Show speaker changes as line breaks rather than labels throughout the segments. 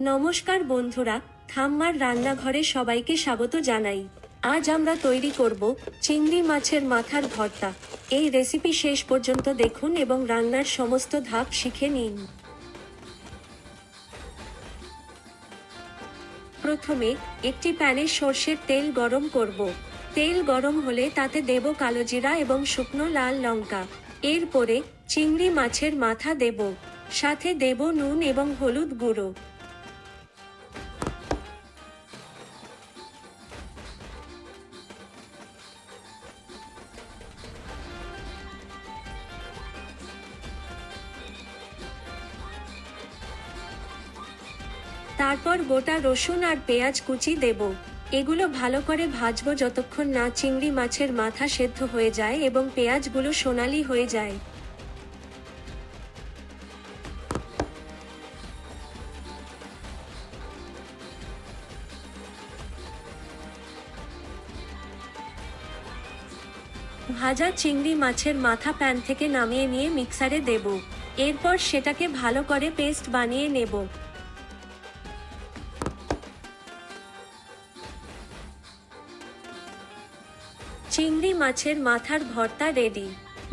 নমস্কার বন্ধুরা, ঠাম্মার রান্নাঘরে সবাইকে স্বাগত জানাই। আজ আমরা তৈরি করব চিংড়ি মাছের মাথার ভর্তা। এই রেসিপি শেষ পর্যন্ত দেখুন এবং রান্নার সমস্ত ধাপ শিখে নিন। প্রথমে একটি প্যানে সর্ষের তেল গরম করব। তেল গরম হলে তাতে দেব কালো জিরা এবং শুকনো লাল লঙ্কা। এরপরে চিংড়ি মাছের মাথা দেব, সাথে দেব নুন এবং হলুদ গুঁড়ো। তারপর গোটা রসুন আর পেঁয়াজ কুচি দেব। এগুলো ভালো করে ভাজবো যতক্ষণ না চিংড়ি মাছের মাথা সেদ্ধ হয়ে যায় এবং পেঁয়াজগুলো সোনালি হয়ে যায়। ভাজা চিংড়ি মাছের মাথা প্যান থেকে নামিয়ে নিয়ে মিক্সারে দেব। এরপর সেটাকে ভালো করে পেস্ট বানিয়ে নেব। চিংড়ি মাছের মাথার ভর্তা রেডি।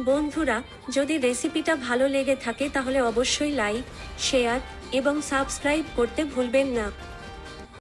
বন্ধুরা, যদি রেসিপিটা ভালো লেগে থাকে তাহলে অবশ্যই লাইক, শেয়ার এবং সাবস্ক্রাইব করতে ভুলবেন না।